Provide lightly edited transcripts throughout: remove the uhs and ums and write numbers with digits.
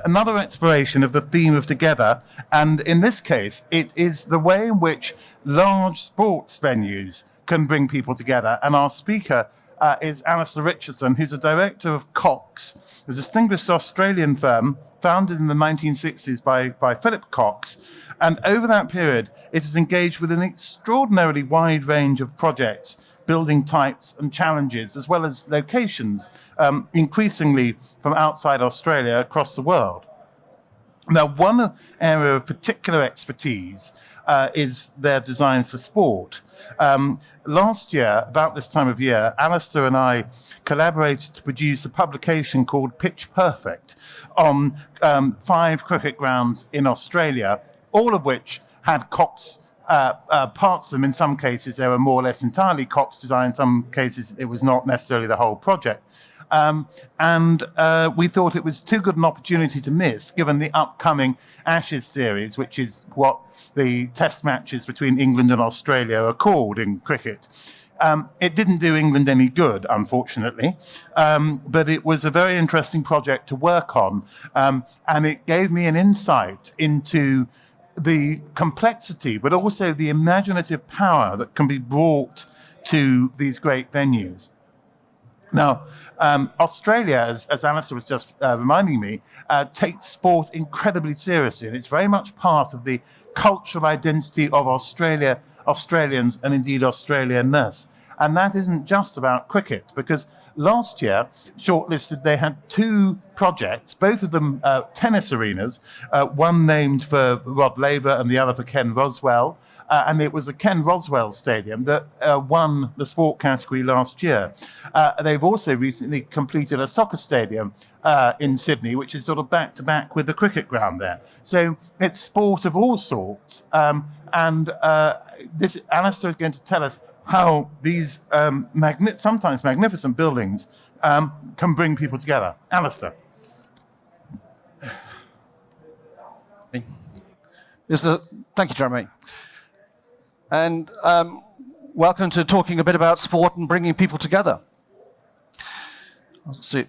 another exploration of the theme of together, and in this case, it is the way in which large sports venues can bring people together. And our speaker is Alastair Richardson, who's a director of Cox, a distinguished Australian firm founded in the 1960s by Philip Cox. And over that period, it has engaged with an extraordinarily wide range of projects, building types and challenges, as well as locations, increasingly from outside Australia across the world. Now, one area of particular expertise is their designs for sport. Last year, about this time of year, Alastair and I collaborated to produce a publication called Pitch Perfect on 5 cricket grounds in Australia, all of which had Cox parts of them. In some cases, they were more or less entirely Cox design. In some cases, it was not necessarily the whole project. And we thought it was too good an opportunity to miss, given the upcoming Ashes series, which is what the test matches between England and Australia are called in cricket. It didn't do England any good, unfortunately, but it was a very interesting project to work on, and it gave me an insight into the complexity, but also the imaginative power that can be brought to these great venues. Now, Australia, as Alastair was just reminding me, takes sport incredibly seriously, and it's very much part of the cultural identity of Australians, and indeed Australianness. And that isn't just about cricket, because last year, shortlisted, they had 2 projects, both of them tennis arenas, one named for Rod Laver and the other for Ken Roswell. And it was the Ken Roswell Stadium that won the sport category last year. They've also recently completed a soccer stadium in Sydney, which is sort of back-to-back with the cricket ground there. So it's sport of all sorts. And this Alastair is going to tell us how these sometimes magnificent buildings can bring people together. Alastair. Thank you, Jeremy. And welcome to talking a bit about sport and bringing people together. Let's see.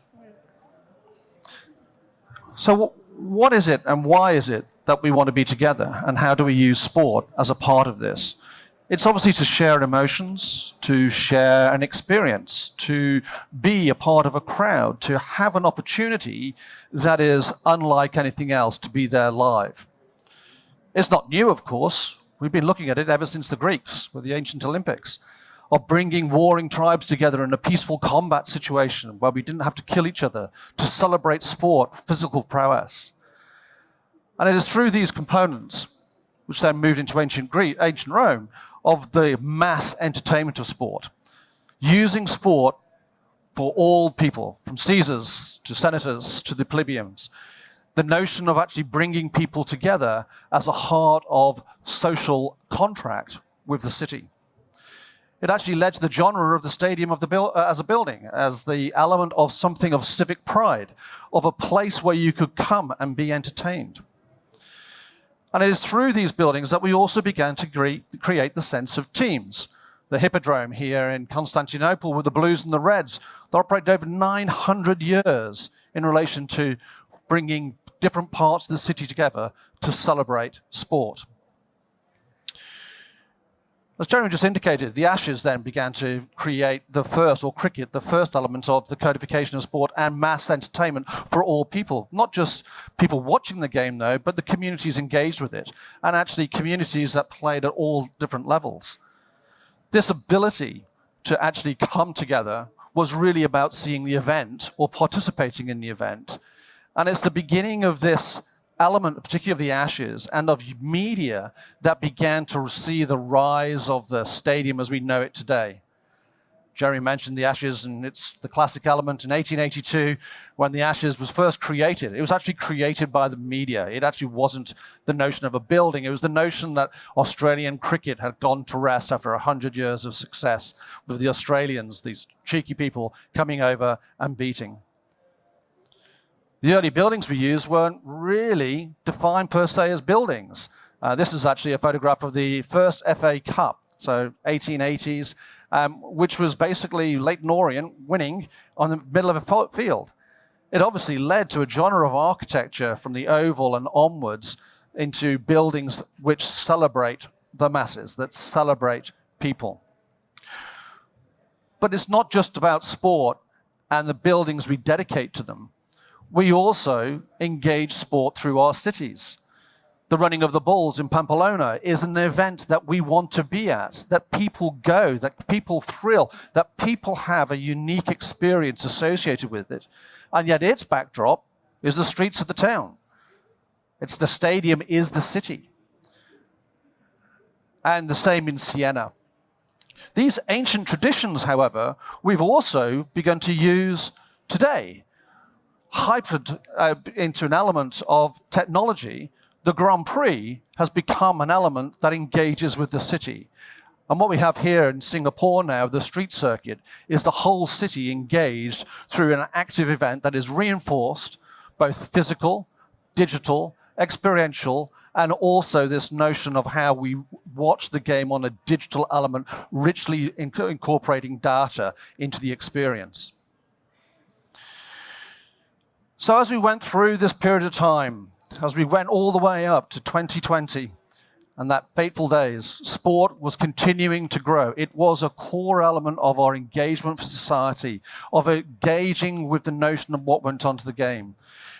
So what is it and why is it that we want to be together, and how do we use sport as a part of this? It's obviously to share emotions, to share an experience, to be a part of a crowd, to have an opportunity that is unlike anything else, to be there live. It's not new, of course. We've been looking at it ever since the Greeks with the ancient Olympics, of bringing warring tribes together in a peaceful combat situation where we didn't have to kill each other, to celebrate sport, physical prowess. And it is through these components, which then moved into ancient Rome, of the mass entertainment of sport, using sport for all people, from Caesars to senators to the plebeians. The notion of actually bringing people together as a heart of social contract with the city. It actually led to the genre of the stadium of as a building, as the element of something of civic pride, of a place where you could come and be entertained. And it is through these buildings that we also began to create the sense of teams. The Hippodrome here in Constantinople with the Blues and the Reds, they operated over 900 years in relation to bringing different parts of the city together to celebrate sport. As Jeremy just indicated, the Ashes then began to create the first element of the codification of sport and mass entertainment for all people. Not just people watching the game, though, but the communities engaged with it, and actually communities that played at all different levels. This ability to actually come together was really about seeing the event or participating in the event. And it's the beginning of this element, particularly of the Ashes and of media, that began to see the rise of the stadium as we know it today. Jerry mentioned the Ashes, and it's the classic element in 1882 when the Ashes was first created. It was actually created by the media. It actually wasn't the notion of a building. It was the notion that Australian cricket had gone to rest after 100 years of success with the Australians, these cheeky people coming over and beating. The early buildings we used weren't really defined per se as buildings. This is actually a photograph of the first FA Cup, so 1880s, which was basically Leyton Orient winning on the middle of a field. It obviously led to a genre of architecture from the Oval and onwards into buildings which celebrate the masses, that celebrate people. But it's not just about sport and the buildings we dedicate to them. We also engage sport through our cities. The running of the bulls in Pamplona is an event that we want to be at, that people go, that people thrill, that people have a unique experience associated with it. And yet its backdrop is the streets of the town. It's the stadium is the city. And the same in Siena. These ancient traditions, however, we've also begun to use today. Hypered into an element of technology, the Grand Prix has become an element that engages with the city. And what we have here in Singapore now, the street circuit, is the whole city engaged through an active event that is reinforced, both physical, digital, experiential, and also this notion of how we watch the game on a digital element, richly incorporating data into the experience. So as we went through this period of time, as we went all the way up to 2020 and that fateful days, sport was continuing to grow. It was a core element of our engagement for society, of engaging with the notion of what went onto the game.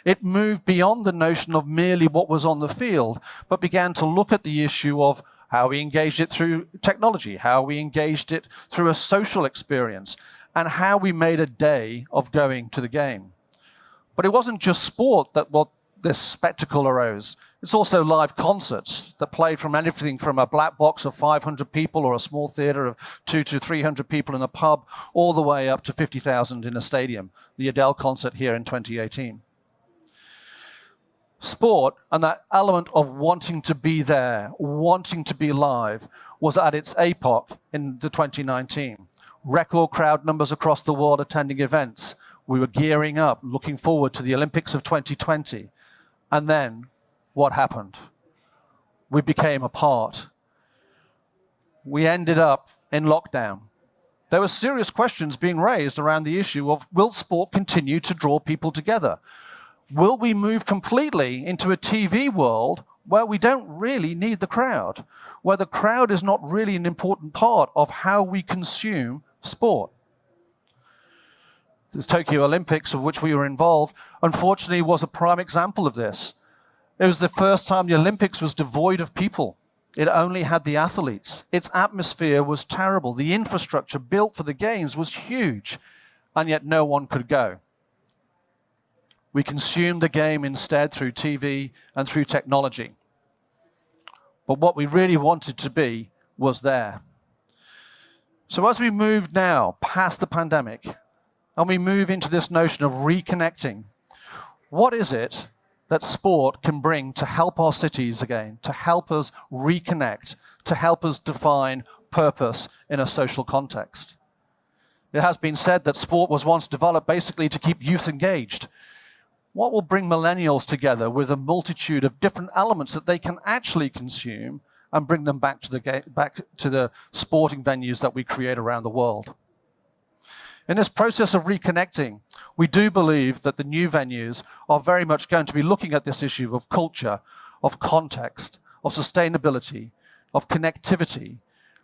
It moved beyond the notion of merely what was on the field, but began to look at the issue of how we engaged it through technology, how we engaged it through a social experience, and how we made a day of going to the game. But it wasn't just sport that this spectacle arose. It's also live concerts that played from anything from a black box of 500 people or a small theatre of 200 to 300 people in a pub, all the way up to 50,000 in a stadium, the Adele concert here in 2018. Sport and that element of wanting to be there, wanting to be live, was at its apex in the 2019. Record crowd numbers across the world attending events. We were gearing up, looking forward to the Olympics of 2020. And then what happened? We became apart. We ended up in lockdown. There were serious questions being raised around the issue of, will sport continue to draw people together? Will we move completely into a TV world where we don't really need the crowd, where the crowd is not really an important part of how we consume sport? The Tokyo Olympics, of which we were involved, unfortunately was a prime example of this. It was the first time the Olympics was devoid of people. It only had the athletes. Its atmosphere was terrible. The infrastructure built for the games was huge, and yet no one could go. We consumed the game instead through TV and through technology. But what we really wanted to be was there. So as we move now past the pandemic, and we move into this notion of reconnecting, what is it that sport can bring to help our cities again, to help us reconnect, to help us define purpose in a social context? It has been said that sport was once developed basically to keep youth engaged. What will bring millennials together with a multitude of different elements that they can actually consume and bring them back to the sporting venues that we create around the world? In this process of reconnecting, we do believe that the new venues are very much going to be looking at this issue of culture, of context, of sustainability, of connectivity,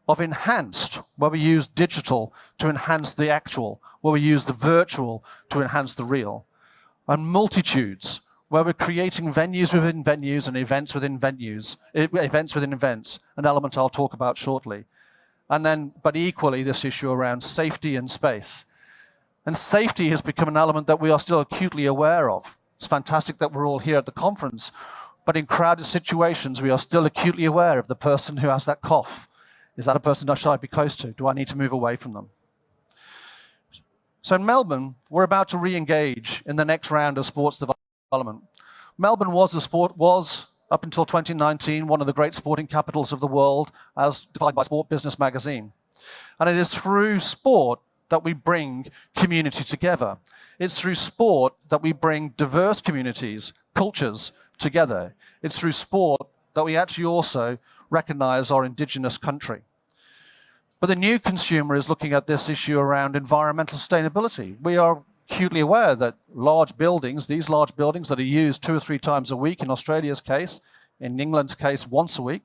of enhanced, where we use digital to enhance the actual, where we use the virtual to enhance the real, and multitudes, where we're creating venues within venues and events within venues, events within events, an element I'll talk about shortly. And then, but equally, this issue around safety and space. And safety has become an element that we are still acutely aware of. It's fantastic that we're all here at the conference, but in crowded situations, we are still acutely aware of the person who has that cough. Is that a person that should I be close to? Do I need to move away from them? So in Melbourne, we're about to re-engage in the next round of sports development. Melbourne was, up until 2019, one of the great sporting capitals of the world, as defined by Sport Business magazine. And it is through sport that we bring community together. It's through sport that we bring diverse communities, cultures together. It's through sport that we actually also recognize our indigenous country. But the new consumer is looking at this issue around environmental sustainability. We are acutely aware that large buildings, these large buildings that are used 2 or 3 times a week in Australia's case, in England's case once a week,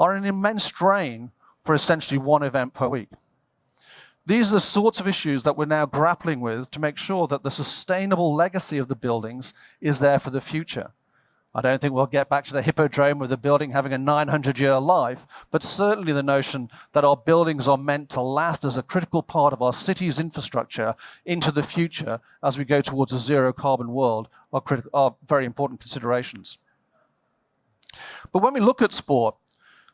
are an immense strain for essentially one event per week. These are the sorts of issues that we're now grappling with to make sure that the sustainable legacy of the buildings is there for the future. I don't think we'll get back to the Hippodrome with the building having a 900-year life, but certainly the notion that our buildings are meant to last as a critical part of our city's infrastructure into the future as we go towards a zero-carbon world are very important considerations. But when we look at sport,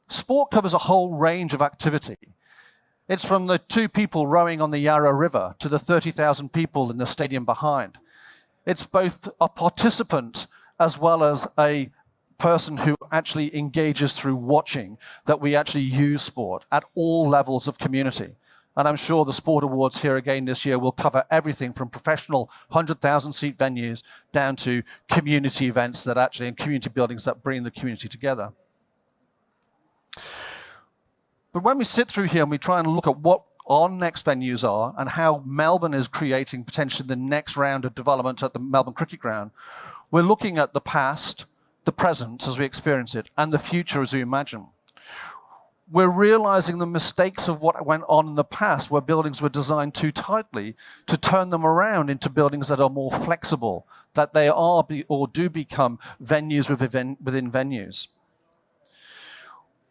sport covers a whole range of activity. It's from the 2 people rowing on the Yarra River to the 30,000 people in the stadium behind. It's both a participant as well as a person who actually engages through watching that we actually use sport at all levels of community. And I'm sure the Sport Awards here again this year will cover everything from professional 100,000-seat venues down to community events that actually, and community buildings that bring the community together. But when we sit through here and we try and look at what our next venues are and how Melbourne is creating potentially the next round of development at the Melbourne Cricket Ground, we're looking at the past, the present as we experience it, and the future as we imagine. We're realizing the mistakes of what went on in the past where buildings were designed too tightly to turn them around into buildings that are more flexible, that they are or do become venues within venues.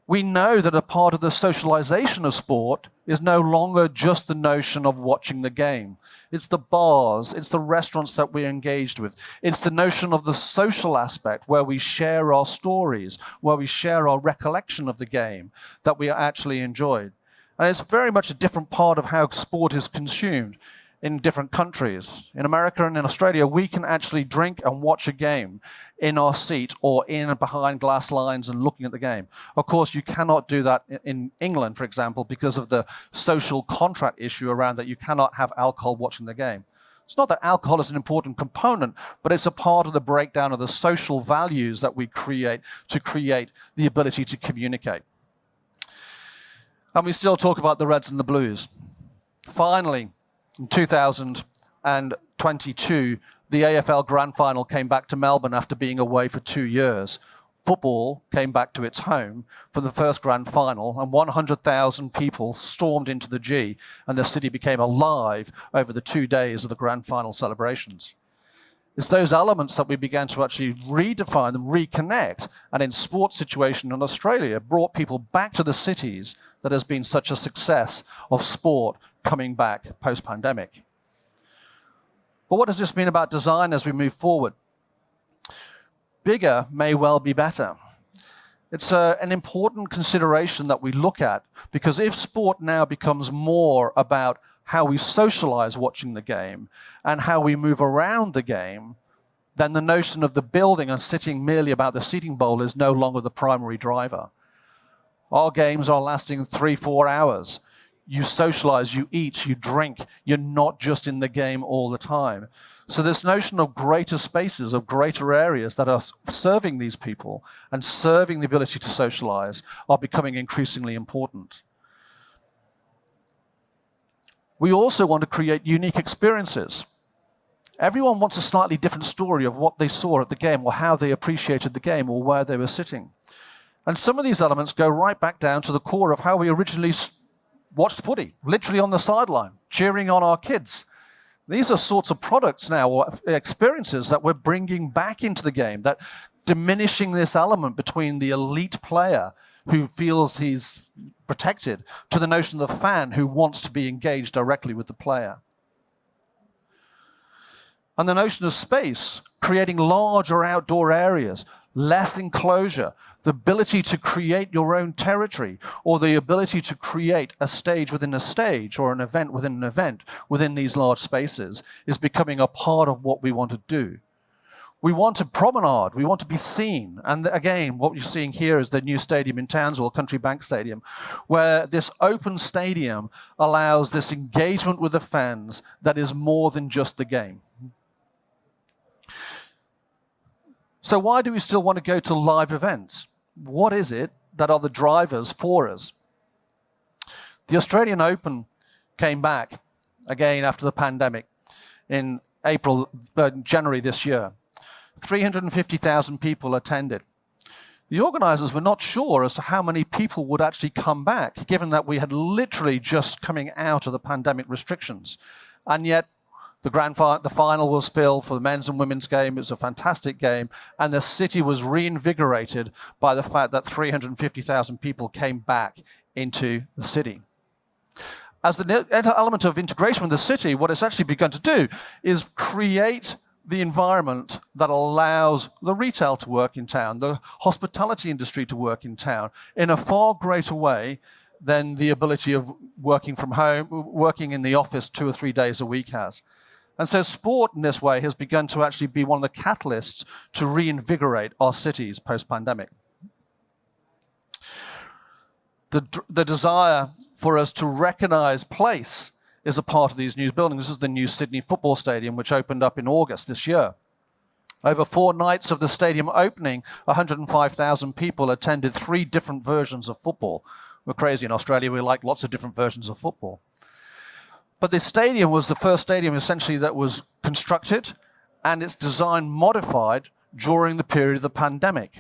We know that a part of the socialization of sport is no longer just the notion of watching the game. It's the bars, it's the restaurants that we're engaged with. It's the notion of the social aspect where we share our stories, where we share our recollection of the game that we actually enjoyed. And it's very much a different part of how sport is consumed in different countries. In America and in Australia, we can actually drink and watch a game in our seat or in behind glass lines and looking at the game. Of course, you cannot do that in England, for example, because of the social contract issue around that you cannot have alcohol watching the game. It's not that alcohol is an important component, but it's a part of the breakdown of the social values that we create to create the ability to communicate. And we still talk about the Reds and the Blues. Finally, in 2022, the AFL Grand Final came back to Melbourne after being away for 2 years. Football came back to its home for the first Grand Final, and 100,000 people stormed into the G, and the city became alive over the 2 days of the Grand Final celebrations. It's those elements that we began to actually redefine and reconnect, and in sports situation in Australia, brought people back to the cities that has been such a success of sport coming back post-pandemic. But what does this mean about design as we move forward? Bigger may well be better. It's an important consideration that we look at, because if sport now becomes more about how we socialize watching the game and how we move around the game, then the notion of the building and sitting merely about the seating bowl is no longer the primary driver. Our games are lasting 3-4 hours. You socialize, you eat, you drink. You're not just in the game all the time. So this notion of greater spaces, of greater areas that are serving these people and serving the ability to socialize are becoming increasingly important. We also want to create unique experiences. Everyone wants a slightly different story of what they saw at the game or how they appreciated the game or where they were sitting. And some of these elements go right back down to the core of how we originally watched footy, literally on the sideline, cheering on our kids. These are sorts of products now, or experiences that we're bringing back into the game, that diminishing this element between the elite player who feels he's protected to the notion of the fan who wants to be engaged directly with the player. And the notion of space, creating larger outdoor areas, less enclosure, the ability to create your own territory, or the ability to create a stage within a stage or an event within these large spaces is becoming a part of what we want to do. We want to promenade, we want to be seen. And again, what you're seeing here is the new stadium in Townsville, Country Bank Stadium, where this open stadium allows this engagement with the fans that is more than just the game. So why do we still want to go to live events? What is it that are the drivers for us? The Australian Open came back again after the pandemic. in January this year. 350,000 people attended. The organisers were not sure as to how many people would actually come back, given that we had literally just coming out of the pandemic restrictions. And yet, the final was filled for the men's and women's game. It was a fantastic game, and the city was reinvigorated by the fact that 350,000 people came back into the city. As the element of integration with the city, what it's actually begun to do is create the environment that allows the retail to work in town, the hospitality industry to work in town in a far greater way than the ability of working from home, working in the office 2 or 3 days a week has. And so sport in this way has begun to actually be one of the catalysts to reinvigorate our cities post-pandemic. The desire for us to recognize place is a part of these new buildings. This is the new Sydney Football Stadium, which opened up in August this year. Over 4 nights of the stadium opening, 105,000 people attended 3 different versions of football. We're crazy in Australia. We like lots of different versions of football. But the stadium was the first stadium essentially that was constructed and its design modified during the period of the pandemic.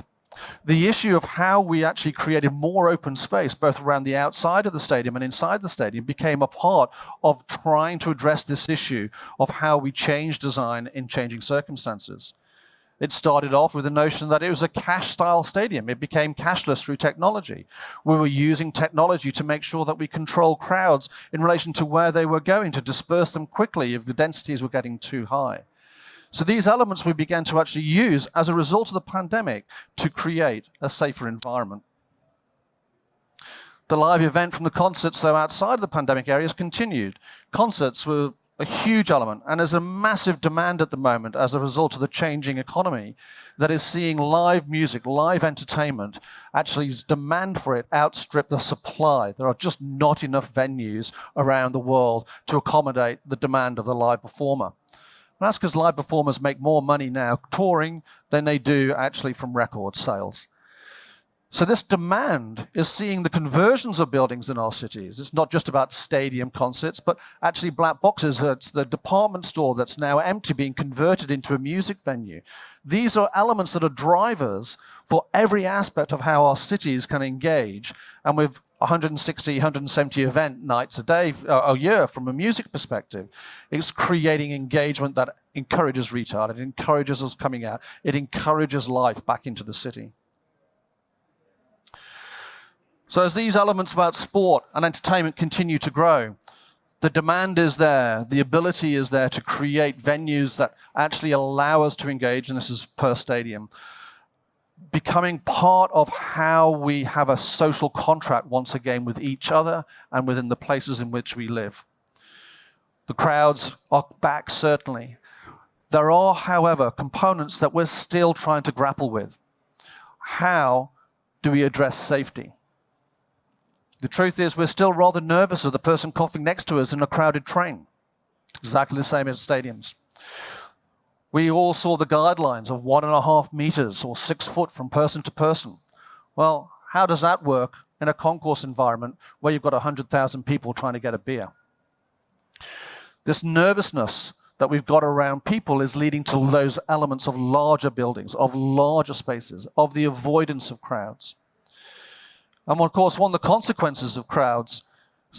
The issue of how we actually created more open space, both around the outside of the stadium and inside the stadium, became a part of trying to address this issue of how we change design in changing circumstances. It started off with the notion that it was a cash-style stadium. It became cashless through technology. We were using technology to make sure that we control crowds in relation to where they were going, to disperse them quickly if the densities were getting too high. So these elements we began to actually use as a result of the pandemic to create a safer environment. The live event from the concerts, though, outside of the pandemic areas continued. Concerts were a huge element, and there's a massive demand at the moment as a result of the changing economy that is seeing live music, live entertainment, actually demand for it outstrip the supply. There are just not enough venues around the world to accommodate the demand of the live performer. And that's because live performers make more money now touring than they do actually from record sales. So this demand is seeing the conversions of buildings in our cities. It's not just about stadium concerts, but actually black boxes. It's the department store that's now empty being converted into a music venue. These are elements that are drivers for every aspect of how our cities can engage. And with 160, 170 event nights a year from a music perspective, it's creating engagement that encourages retail. It encourages us coming out. It encourages life back into the city. So as these elements about sport and entertainment continue to grow, the demand is there, the ability is there to create venues that actually allow us to engage, and this is per stadium, becoming part of how we have a social contract once again with each other and within the places in which we live. The crowds are back, certainly. There are, however, components that we're still trying to grapple with. How do we address safety? The truth is we're still rather nervous of the person coughing next to us in a crowded train. Exactly the same as stadiums. We all saw the guidelines of 1.5 meters or 6 foot from person to person. Well, how does that work in a concourse environment where you've got 100,000 people trying to get a beer? This nervousness that we've got around people is leading to those elements of larger buildings, of larger spaces, of the avoidance of crowds. And of course, one of the consequences of crowds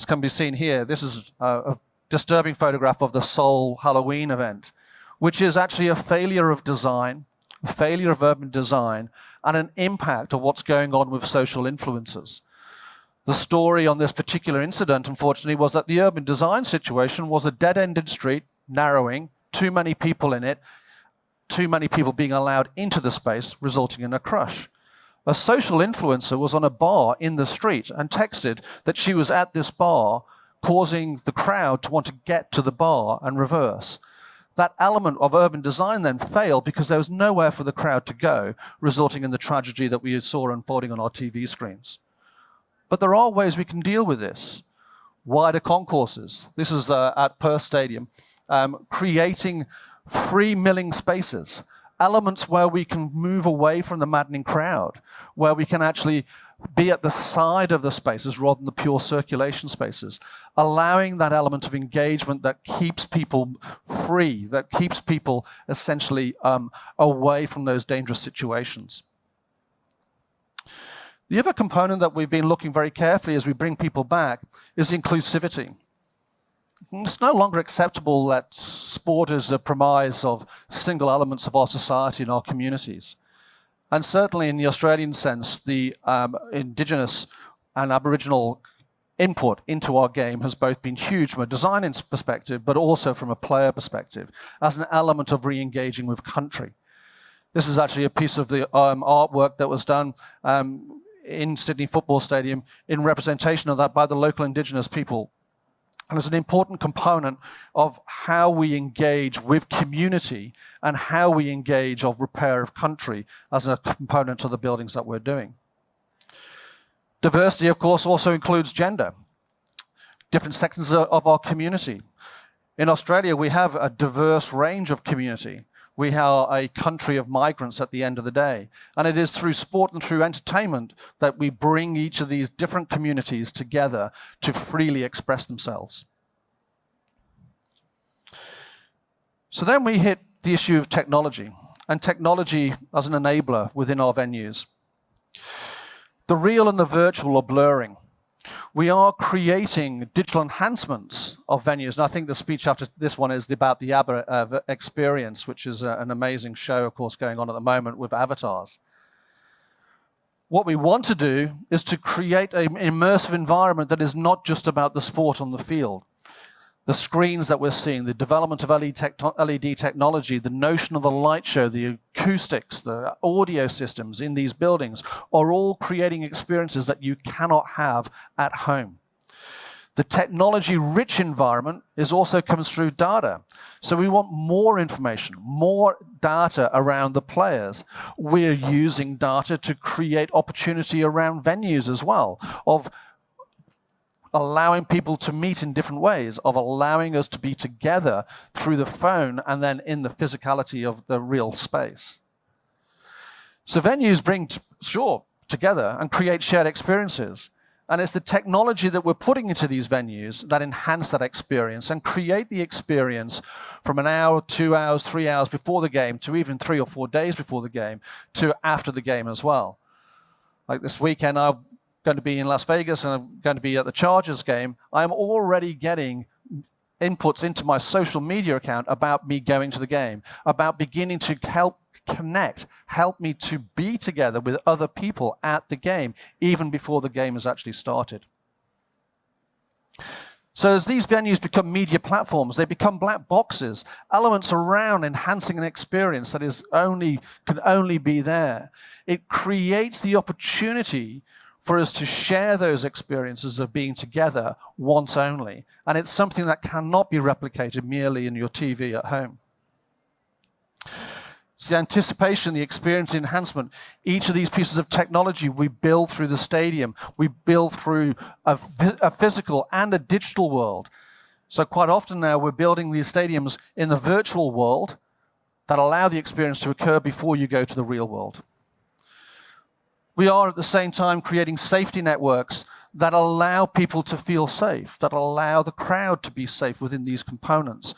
can be seen here. This is a disturbing photograph of the Seoul Halloween event, which is actually a failure of design, a failure of urban design, and an impact of what's going on with social influencers. The story on this particular incident, unfortunately, was that the urban design situation was a dead-ended street, narrowing, too many people in it, too many people being allowed into the space, resulting in a crush. A social influencer was on a bar in the street and texted that she was at this bar, causing the crowd to want to get to the bar and reverse. That element of urban design then failed because there was nowhere for the crowd to go, resulting in the tragedy that we saw unfolding on our TV screens. But there are ways we can deal with this. Wider concourses. This is at Perth Stadium, creating free milling spaces. Elements where we can move away from the maddening crowd, where we can actually be at the side of the spaces rather than the pure circulation spaces, allowing that element of engagement that keeps people free, that keeps people essentially away from those dangerous situations. The other component that we've been looking very carefully as we bring people back is inclusivity. It's no longer acceptable that sport is a premise of single elements of our society and our communities. And certainly in the Australian sense, the Indigenous and Aboriginal input into our game has both been huge from a design perspective, but also from a player perspective, as an element of re-engaging with country. This is actually a piece of the artwork that was done in Sydney Football Stadium in representation of that by the local Indigenous people. And it's an important component of how we engage with community and how we engage of repair of country as a component of the buildings that we're doing. Diversity, of course, also includes gender, different sections of our community. In Australia, we have a diverse range of community. We are a country of migrants at the end of the day. And it is through sport and through entertainment that we bring each of these different communities together to freely express themselves. So then we hit the issue of technology, and technology as an enabler within our venues. The real and the virtual are blurring. We are creating digital enhancements of venues, and I think the speech after this one is about the ABBA experience, which is an amazing show, of course, going on at the moment with avatars. What we want to do is to create an immersive environment that is not just about the sport on the field. The screens that we're seeing, the development of LED technology, the notion of the light show, the acoustics, the audio systems in these buildings are all creating experiences that you cannot have at home. The technology-rich environment also comes through data. So we want more information, more data around the players. We're using data to create opportunity around venues as well, of allowing people to meet in different ways, of allowing us to be together through the phone and then in the physicality of the real space. So venues bring, together and create shared experiences. And it's the technology that we're putting into these venues that enhance that experience and create the experience from an hour, 2 hours, 3 hours before the game to even 3 or 4 days before the game to after the game as well. Like this weekend, I'm going to be in Las Vegas and I'm going to be at the Chargers game. I'm already getting inputs into my social media account about me going to the game, about beginning to help connect, help me to be together with other people at the game, even before the game has actually started. So as these venues become media platforms, they become black boxes, elements around enhancing an experience that can only be there. It creates the opportunity for us to share those experiences of being together once only. And it's something that cannot be replicated merely in your TV at home. It's the anticipation, the experience enhancement. Each of these pieces of technology we build through the stadium. We build through a physical and a digital world. So quite often now we're building these stadiums in the virtual world that allow the experience to occur before you go to the real world. We are at the same time creating safety networks that allow people to feel safe, that allow the crowd to be safe within these components,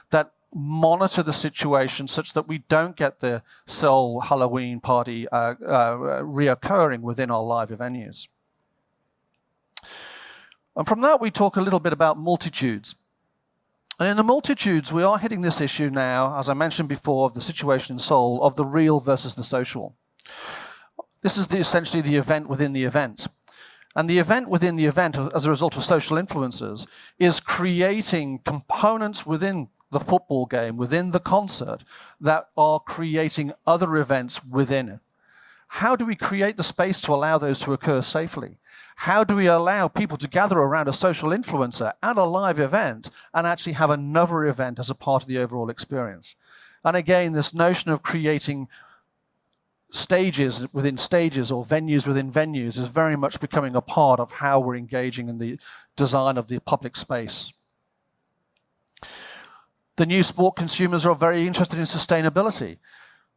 that monitor the situation such that we don't get the Seoul Halloween party reoccurring within our live venues. And from that, we talk a little bit about multitudes. And in the multitudes, we are hitting this issue now, as I mentioned before, of the situation in Seoul, of the real versus the social. This is essentially the event within the event. And the event within the event, as a result of social influences, is creating components within the football game, within the concert, that are creating other events within it. How do we create the space to allow those to occur safely? How do we allow people to gather around a social influencer at a live event and actually have another event as a part of the overall experience? And again, this notion of creating stages within stages or venues within venues is very much becoming a part of how we're engaging in the design of the public space. The new sport consumers are very interested in sustainability.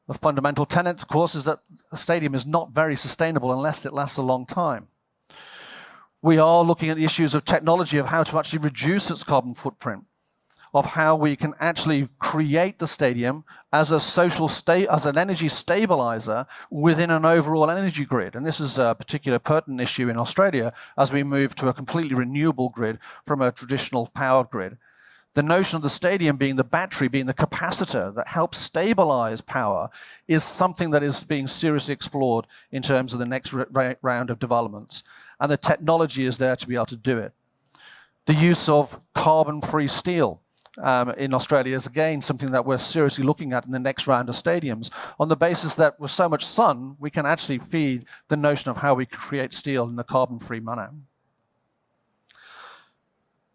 The fundamental tenet, of course, is that a stadium is not very sustainable unless it lasts a long time. We are looking at the issues of technology, of how to actually reduce its carbon footprint, of how we can actually create the stadium as as an energy stabilizer within an overall energy grid. And this is a particular pertinent issue in Australia as we move to a completely renewable grid from a traditional power grid. The notion of the stadium being the battery, being the capacitor that helps stabilize power, is something that is being seriously explored in terms of the next round of developments. And the technology is there to be able to do it. The use of carbon-free steel in Australia is again something that we're seriously looking at in the next round of stadiums, on the basis that with so much sun, we can actually feed the notion of how we create steel in a carbon-free manner.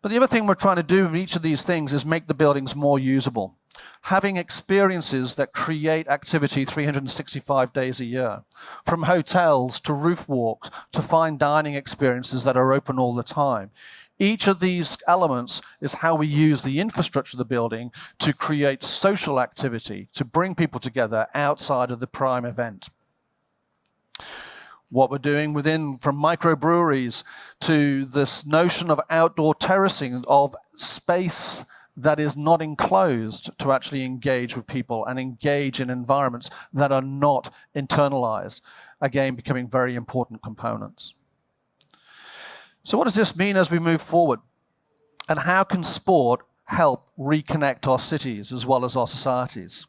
But the other thing we're trying to do with each of these things is make the buildings more usable. Having experiences that create activity 365 days a year, from hotels to roof walks to fine dining experiences that are open all the time. Each of these elements is how we use the infrastructure of the building to create social activity, to bring people together outside of the prime event. What we're doing from microbreweries to this notion of outdoor terracing, of space that is not enclosed to actually engage with people and engage in environments that are not internalized, again becoming very important components. So what does this mean as we move forward? And how can sport help reconnect our cities as well as our societies?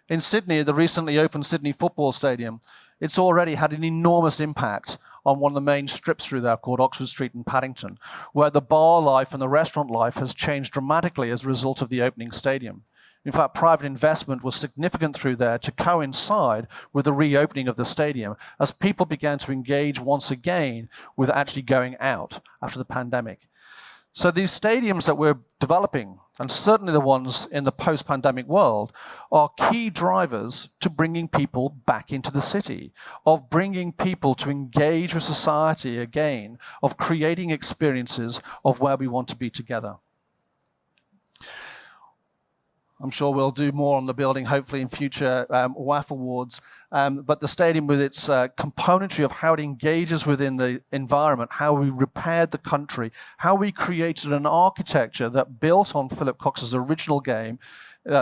In Sydney, the recently opened Sydney Football Stadium, it's already had an enormous impact on one of the main strips through there called Oxford Street in Paddington, where the bar life and the restaurant life has changed dramatically as a result of the opening stadium. In fact, private investment was significant through there to coincide with the reopening of the stadium as people began to engage once again with actually going out after the pandemic. So these stadiums that we're developing, and certainly the ones in the post-pandemic world, are key drivers to bringing people back into the city, of bringing people to engage with society again, of creating experiences of where we want to be together. I'm sure we'll do more on the building, hopefully in future WAF awards. But the stadium with its componentry of how it engages within the environment, how we repaired the country, how we created an architecture that built on Philip Cox's original game,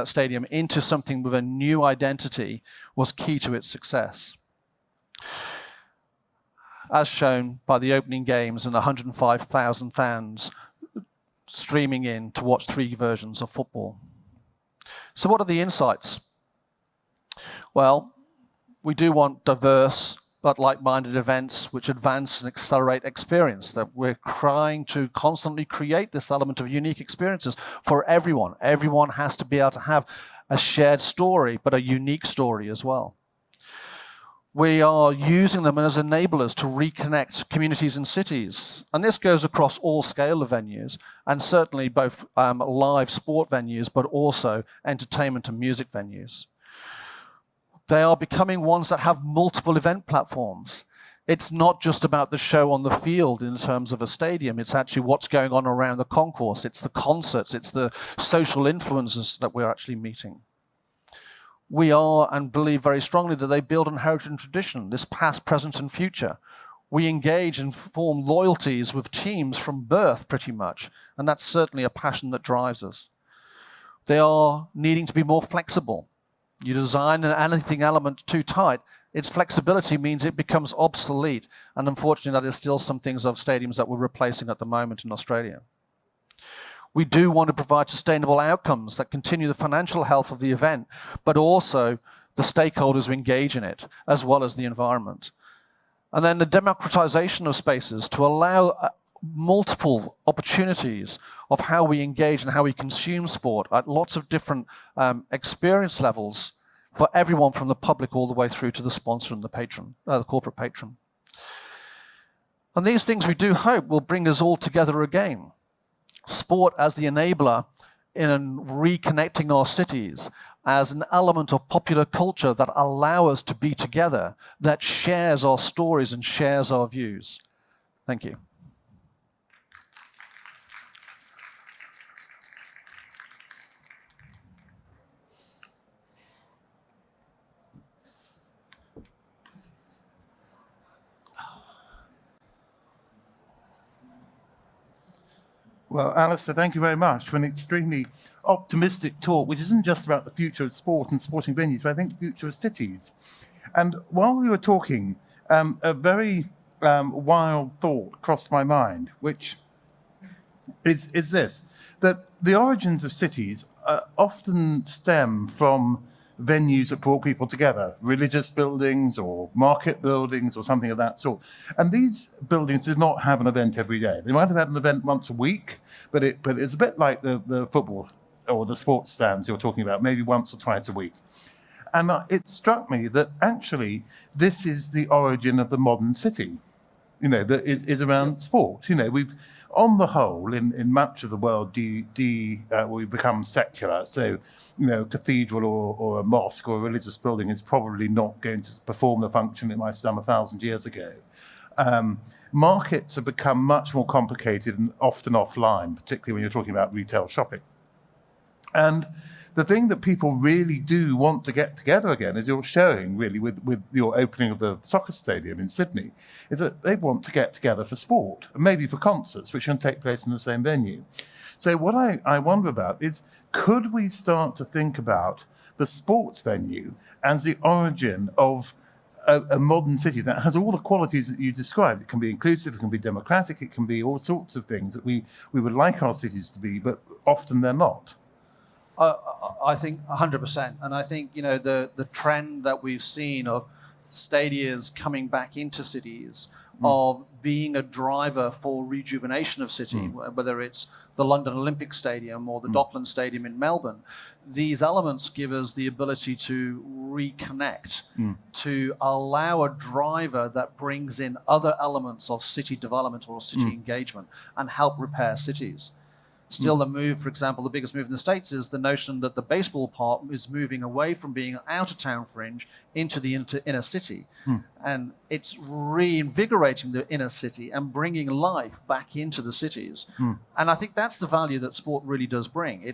stadium, into something with a new identity, was key to its success. As shown by the opening games and the 105,000 fans streaming in to watch 3 versions of football. So what are the insights? Well, we do want diverse but like-minded events which advance and accelerate experience, that we're trying to constantly create this element of unique experiences for everyone. Everyone has to be able to have a shared story, but a unique story as well. We are using them as enablers to reconnect communities and cities. And this goes across all scale of venues, and certainly both live sport venues, but also entertainment and music venues. They are becoming ones that have multiple event platforms. It's not just about the show on the field in terms of a stadium. It's actually what's going on around the concourse. It's the concerts. It's the social influencers that we're actually meeting. We are and believe very strongly that they build on heritage and tradition, this past, present, and future. We engage and form loyalties with teams from birth, pretty much, and that's certainly a passion that drives us. They are needing to be more flexible. You design anything element too tight, its flexibility means it becomes obsolete, and unfortunately that is still some things of stadiums that we're replacing at the moment in Australia. We do want to provide sustainable outcomes that continue the financial health of the event, but also the stakeholders who engage in it, as well as the environment. And then the democratization of spaces to allow multiple opportunities of how we engage and how we consume sport at lots of different experience levels for everyone from the public all the way through to the sponsor and the patron, the corporate patron. And these things we do hope will bring us all together again. Sport as the enabler in reconnecting our cities, as an element of popular culture that allow us to be together, that shares our stories and shares our views. Thank you. Well, Alastair, thank you very much for an extremely optimistic talk, which isn't just about the future of sport and sporting venues, but I think the future of cities. And while we were talking, a very wild thought crossed my mind, which is this, that the origins of cities often stem from venues that brought people together, religious buildings or market buildings or something of that sort. And these buildings did not have an event every day. They might have had an event once a week, but it's a bit like the football or the sports stands you're talking about, maybe once or twice a week. And it struck me that actually this is the origin of the modern city, that is around sport. We've, on the whole, in much of the world, we've become secular. So, a cathedral or a mosque or a religious building is probably not going to perform the function it might have done 1,000 years ago. Markets have become much more complicated and often offline, particularly when you're talking about retail shopping. And the thing that people really do want to get together again, as you're showing really with your opening of the soccer stadium in Sydney, is that they want to get together for sport, and maybe for concerts, which can take place in the same venue. So what I wonder about is, could we start to think about the sports venue as the origin of a modern city that has all the qualities that you described? It can be inclusive, it can be democratic, it can be all sorts of things that we would like our cities to be, but often they're not. I think 100%. And I think, the trend that we've seen of stadiums coming back into cities, of being a driver for rejuvenation of city, whether it's the London Olympic Stadium or the Dockland Stadium in Melbourne, these elements give us the ability to reconnect, to allow a driver that brings in other elements of city development or city engagement and help repair cities. Still, the move, for example, the biggest move in the States is the notion that the baseball park is moving away from being an out-of-town fringe into the inner city. And it's reinvigorating the inner city and bringing life back into the cities. And I think that's the value that sport really does bring.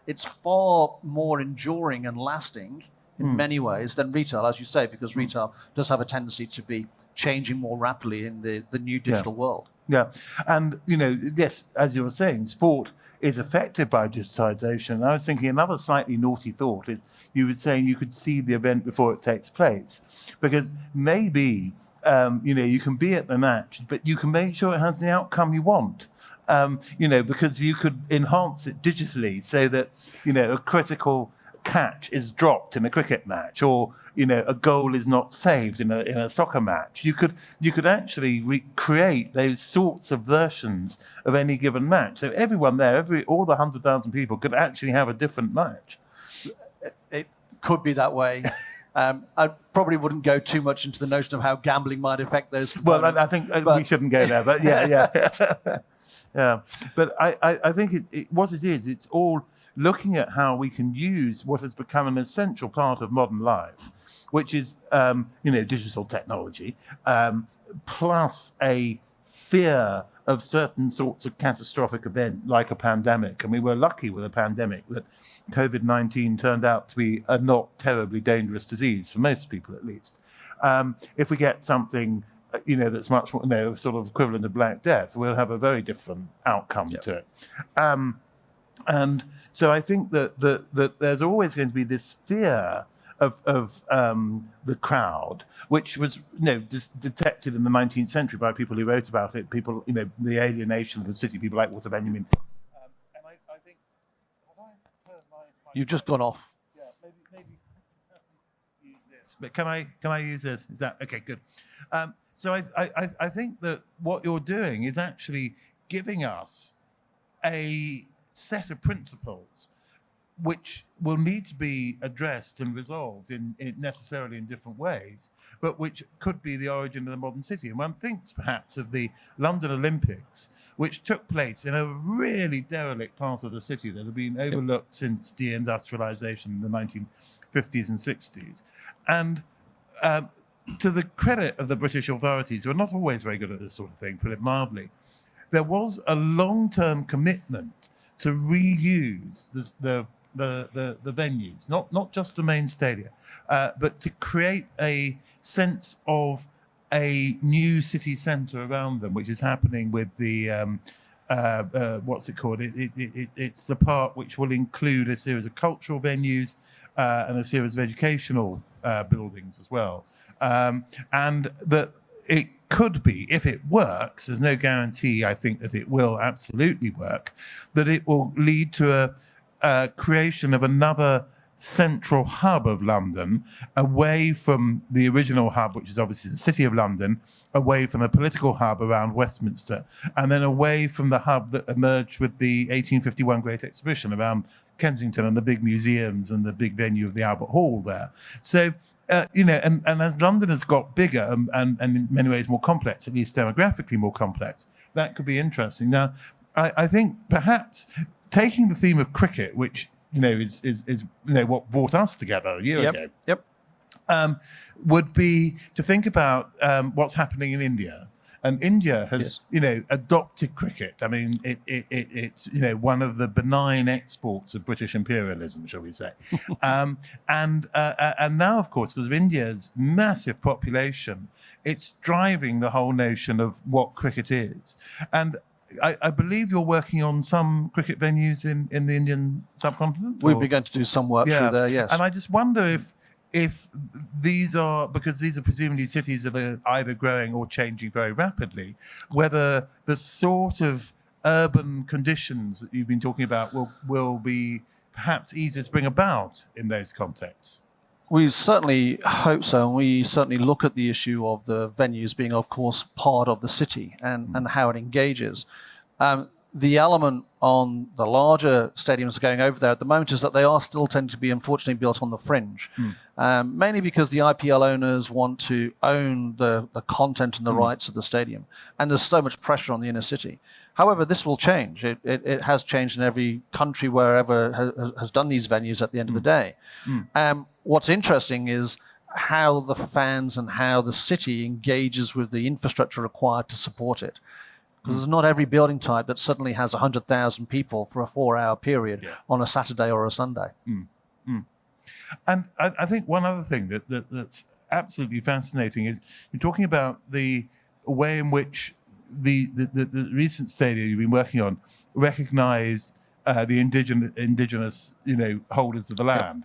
It's far more enduring and lasting in many ways than retail, as you say, because retail does have a tendency to be changing more rapidly in the new digital world. Yeah, and yes, as you were saying, sport is affected by digitization. And I was thinking another slightly naughty thought is you were saying you could see the event before it takes place, because maybe you can be at the match, but you can make sure it has the outcome you want. Because you could enhance it digitally so that a critical catch is dropped in a cricket match, or a goal is not saved in a soccer match. You could actually recreate those sorts of versions of any given match. So everyone there, all the 100,000 people could actually have a different match. It could be that way. I probably wouldn't go too much into the notion of how gambling might affect those components. Well, I think we shouldn't go there, but yeah. Yeah. But I think what it is, it's all looking at how we can use what has become an essential part of modern life, which is, digital technology, plus a fear of certain sorts of catastrophic event like a pandemic. And we were lucky with a pandemic that COVID-19 turned out to be a not terribly dangerous disease, for most people at least. If we get something, that's much more, sort of equivalent to Black Death, we'll have a very different outcome to it. And so I think that there's always going to be this fear of the crowd, which was detected in the 19th century by people who wrote about it, people, the alienation of the city, people like Walter Benjamin. And I think, have I turned my You've just gone off. Yeah, maybe use this. But can I use this? Is that okay? Good. So I think that what you're doing is actually giving us a set of principles which will need to be addressed and resolved in necessarily in different ways, but which could be the origin of the modern city. And one thinks perhaps of the London Olympics, which took place in a really derelict part of the city that had been overlooked since deindustrialization in the 1950s and 60s. And to the credit of the British authorities, who are not always very good at this sort of thing, put it mildly, there was a long-term commitment to reuse the venues, not just the main stadia, but to create a sense of a new city centre around them, which is happening with the what's it called? It's the part which will include a series of cultural venues and a series of educational buildings as well. And that it could be, if it works, there's no guarantee, I think, that it will absolutely work, that it will lead to a creation of another central hub of London, away from the original hub, which is obviously the City of London, away from the political hub around Westminster, and then away from the hub that emerged with the 1851 Great Exhibition around Kensington and the big museums and the big venue of the Albert Hall there. So, and as London has got bigger and in many ways more complex, at least demographically more complex, that could be interesting. Now, I think perhaps taking the theme of cricket, which is what brought us together a year ago. Yep. Would be to think about what's happening in India. And India has, adopted cricket. I mean, it's one of the benign exports of British imperialism, shall we say? And now, of course, because of India's massive population, it's driving the whole notion of what cricket is. And I believe you're working on some cricket venues in the Indian subcontinent? We've begun to do some work through there, yes. And I just wonder if these are, because these are presumably cities that are either growing or changing very rapidly, whether the sort of urban conditions that you've been talking about will be perhaps easier to bring about in those contexts. We certainly hope so, and we certainly look at the issue of the venues being, of course, part of the city and how it engages. The element on the larger stadiums going over there at the moment is that they are still tending to be, unfortunately, built on the fringe, mainly because the IPL owners want to own the content and the rights of the stadium, and there's so much pressure on the inner city. However, this will change. It has changed in every country wherever has done these venues at the end of the day. What's interesting is how the fans and how the city engages with the infrastructure required to support it. Because there's not every building type that suddenly has 100,000 people for a 4-hour period on a Saturday or a Sunday. And I think one other thing that's absolutely fascinating is you're talking about the way in which the recent stadium you've been working on recognised the indigenous holders of the land.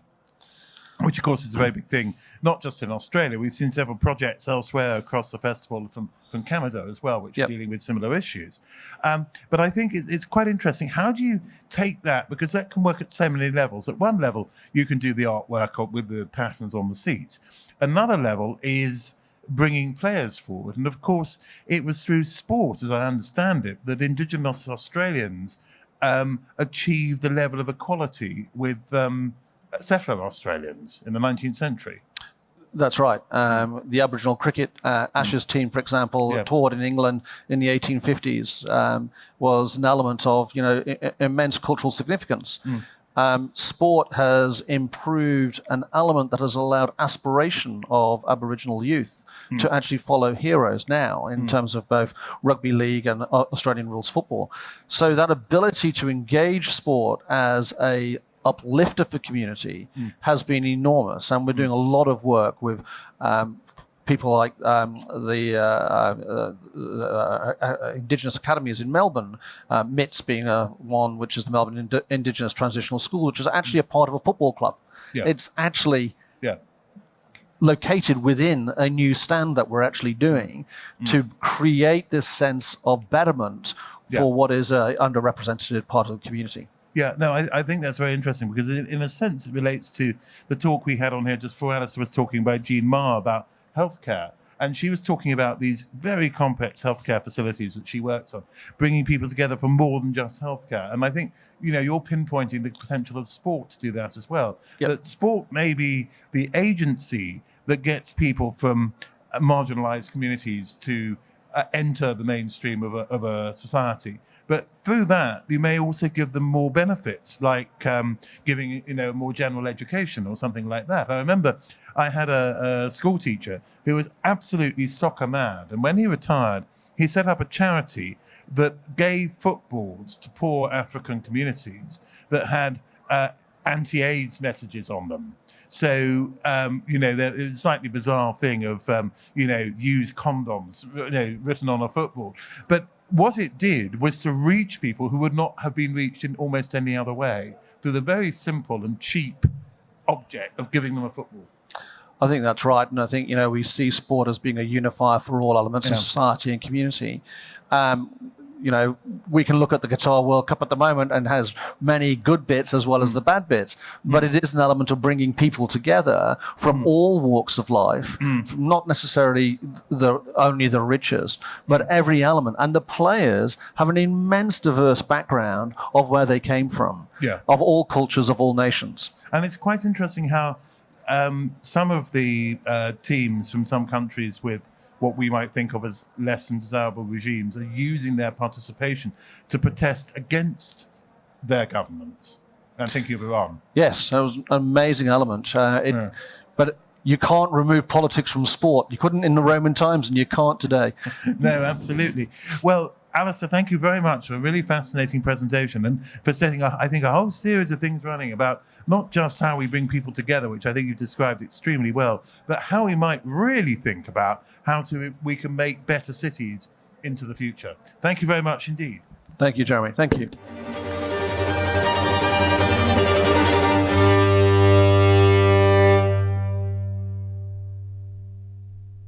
Which, of course, is a very big thing, not just in Australia. We've seen several projects elsewhere across the festival from Canada as well, which are dealing with similar issues. But I think it's quite interesting. How do you take that? Because that can work at so many levels. At one level, you can do the artwork with the patterns on the seats. Another level is bringing players forward. And, of course, it was through sport, as I understand it, that Indigenous Australians achieved a level of equality with settler Australians in the 19th century. That's right. The Aboriginal cricket Ashes team, for example, toured in England in the 1850s, was an element of immense cultural significance. Sport has improved an element that has allowed aspiration of Aboriginal youth to actually follow heroes now in terms of both rugby league and Australian rules football. So that ability to engage sport as a uplifter for community has been enormous, and we're doing a lot of work with people like the Indigenous academies in Melbourne, MITS being one, which is the Melbourne Indigenous Transitional School, which is actually a part of a football club. It's actually located within a new stand that we're actually doing to create this sense of betterment for what is an underrepresented part of the community. Yeah, no, I think that's very interesting because in a sense it relates to the talk we had on here just before Alastair was talking about Jean Ma about healthcare. And she was talking about these very complex healthcare facilities that she works on, bringing people together for more than just healthcare. And I think, you're pinpointing the potential of sport to do that as well. That sport may be the agency that gets people from marginalized communities to enter the mainstream of a society. But through that, you may also give them more benefits, like giving, more general education or something like that. I remember I had a school teacher who was absolutely soccer mad. And when he retired, he set up a charity that gave footballs to poor African communities that had anti-AIDS messages on them. So, it was a slightly bizarre thing of, use condoms, written on a football. But what it did was to reach people who would not have been reached in almost any other way through the very simple and cheap object of giving them a football. I think that's right, and I think we see sport as being a unifier for all elements of society and community. We can look at the Qatar World Cup at the moment and has many good bits as well as the bad bits, but it is an element of bringing people together from all walks of life, not necessarily only the richest, but every element. And the players have an immense diverse background of where they came from, of all cultures, of all nations. And it's quite interesting how some of the teams from some countries with what we might think of as less than desirable regimes are using their participation to protest against their governments. I'm thinking of Iran. Yes, that was an amazing element. But you can't remove politics from sport. You couldn't in the Roman times, and you can't today. No, absolutely. Well, Alastair, thank you very much for a really fascinating presentation and for setting, I think, a whole series of things running about not just how we bring people together, which I think you've described extremely well, but how we might really think about how we can make better cities into the future. Thank you very much indeed. Thank you, Jeremy. Thank you.